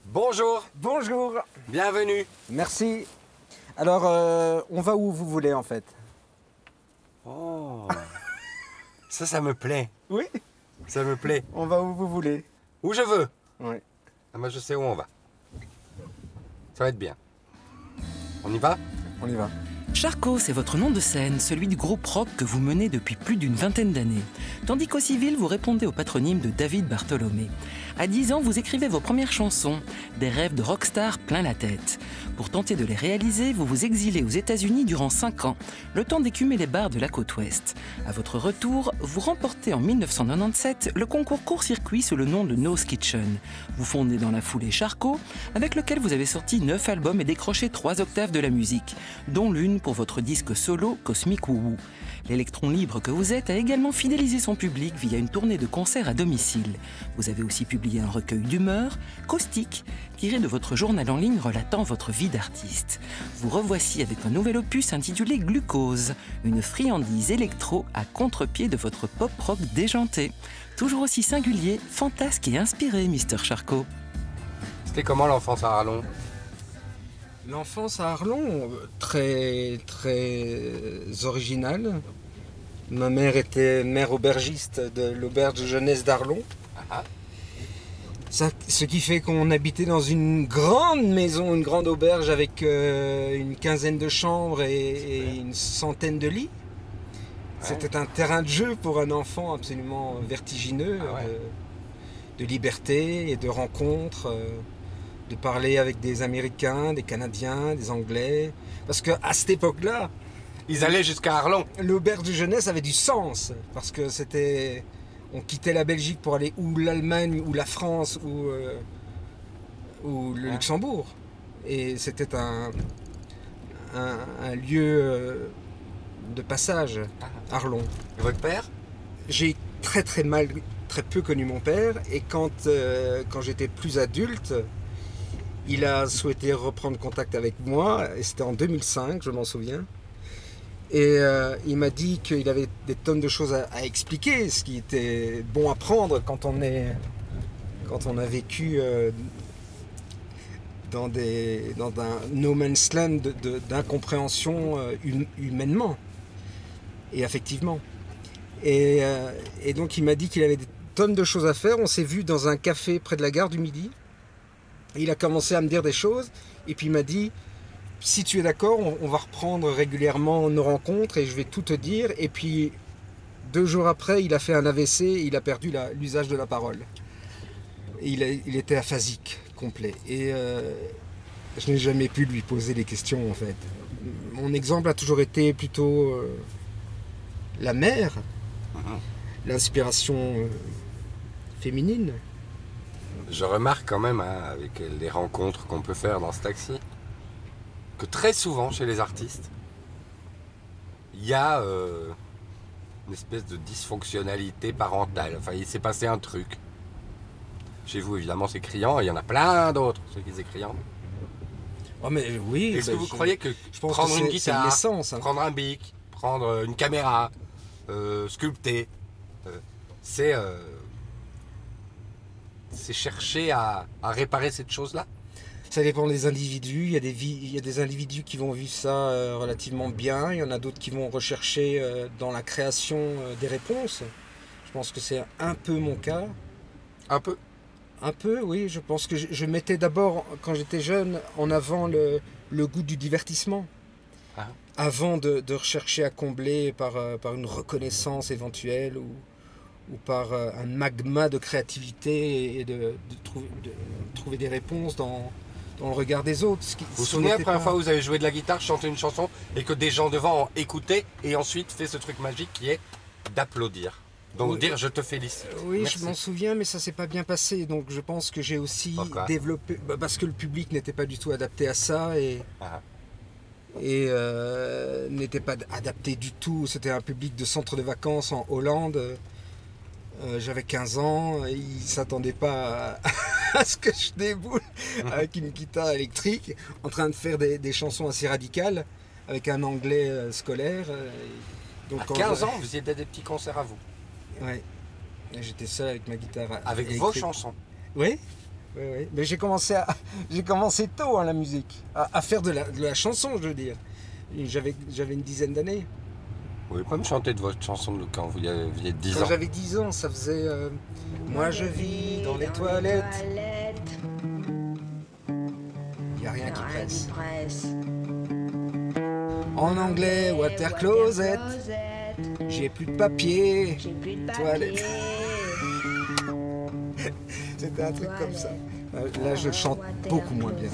Bonjour. Bonjour. Bienvenue. Merci. Alors, on va où vous voulez en fait? Oh. Ça me plaît. Oui. Ça me plaît. On va où vous voulez. Où je veux. Oui. Ah, moi je sais où on va. Ça va être bien. On y va? On y va. Charcot, c'est votre nom de scène, celui du groupe rock que vous menez depuis plus d'une vingtaine d'années. Tandis qu'au civil, vous répondez au patronyme de David Bartholomé. À 10 ans, vous écrivez vos premières chansons, des rêves de rockstar plein la tête. Pour tenter de les réaliser, vous vous exilez aux États-Unis durant 5 ans, le temps d'écumer les bars de la côte ouest. À votre retour, vous remportez en 1997 le concours court-circuit sous le nom de Nose Kitchen. Vous fondez dans la foulée Charcot, avec lequel vous avez sorti 9 albums et décroché 3 octaves de la musique, dont l'une pour votre disque solo Cosmic Woo Woo. L'électron libre que vous êtes a également fidélisé son public via une tournée de concerts à domicile. Vous avez aussi publié un recueil d'humeur, Caustique, tiré de votre journal en ligne relatant votre vie d'artiste. Vous revoici avec un nouvel opus intitulé Glucose, une friandise électro à contre-pied de votre pop-rock déjanté. Toujours aussi singulier, fantasque et inspiré, Mr. Charcot. C'était comment l'enfance à Arlon? L'enfance à Arlon, très originale. Ma mère était mère aubergiste de l'auberge de jeunesse d'Arlon. Ah. Ce qui fait qu'on habitait dans une grande maison, une grande auberge avec une quinzaine de chambres et une centaine de lits. Ouais. C'était un terrain de jeu pour un enfant absolument vertigineux, de liberté et de rencontres. De parler avec des Américains, des Canadiens, des Anglais. Parce qu'à cette époque-là... Ils allaient jusqu'à Arlon. L'auberge de jeunesse avait du sens. Parce que c'était... On quittait la Belgique pour aller ou l'Allemagne, ou la France, ou le Luxembourg. Et c'était un lieu de passage, Arlon. Et votre père? J'ai très peu connu mon père. Et quand j'étais plus adulte... Il a souhaité reprendre contact avec moi, et c'était en 2005, je m'en souviens. Et il m'a dit qu'il avait des tonnes de choses à expliquer, ce qui était bon à prendre quand on a vécu dans un no man's land d'incompréhension humainement et affectivement. Et donc il m'a dit qu'il avait des tonnes de choses à faire. On s'est vu dans un café près de la gare du Midi. Il a commencé à me dire des choses et puis il m'a dit si tu es d'accord, on va reprendre régulièrement nos rencontres et je vais tout te dire. Et puis 2 jours après, il a fait un AVC et il a perdu l'usage de la parole. Il était aphasique complet et je n'ai jamais pu lui poser des questions en fait. Mon exemple a toujours été plutôt la mère, l'inspiration féminine. Je remarque quand même, avec les rencontres qu'on peut faire dans ce taxi, que très souvent chez les artistes, il y a une espèce de dysfonctionnalité parentale. Enfin, il s'est passé un truc. Chez vous, évidemment, c'est criant, et il y en a plein d'autres, ceux qui sont criants. Oh, mais oui. Est-ce que vous croyez que prendre une guitare, prendre un bic, prendre une caméra, sculpter, c'est chercher à réparer cette chose-là? Ça dépend des individus. Il y a des individus qui vont vivre ça relativement bien. Il y en a d'autres qui vont rechercher dans la création des réponses. Je pense que c'est un peu mon cas. Un peu? Un peu, oui. Je pense que je mettais d'abord, quand j'étais jeune, en avant le goût du divertissement. Ah. Avant de rechercher à combler par une reconnaissance éventuelle ou par un magma de créativité et de trouver des réponses dans le regard des autres. Vous vous souvenez la première fois où vous avez joué de la guitare, chanté une chanson et que des gens devant ont écouté et ensuite fait ce truc magique qui est d'applaudir? Donc dire je te félicite. Oui, merci. Je m'en souviens, mais ça s'est pas bien passé. Donc je pense que j'ai aussi développé... Parce que le public n'était pas du tout adapté à ça et n'était pas adapté du tout. C'était un public de centre de vacances en Hollande. J'avais 15 ans, ils ne s'attendaient pas à ce que je déboule avec une guitare électrique en train de faire des chansons assez radicales avec un anglais scolaire. Donc, À quand 15 ans, vous faisiez des petits concerts à vous. Ouais. Et j'étais seul avec ma guitare. Avec électrique. vos chansons. Oui. Oui, oui. Mais j'ai commencé tôt la musique, à faire de la chanson, je veux dire. J'avais une dizaine d'années. Vous pouvez pas me chanter de votre chanson de quand vous aviez 10 Quand ans. j'avais 10 ans, ça faisait moi je vis dans les toilettes. Il n'y a rien qui presse. En anglais, water closet. J'ai plus de papier. Toilette. C'était un truc comme ça. Là, je chante beaucoup moins bien.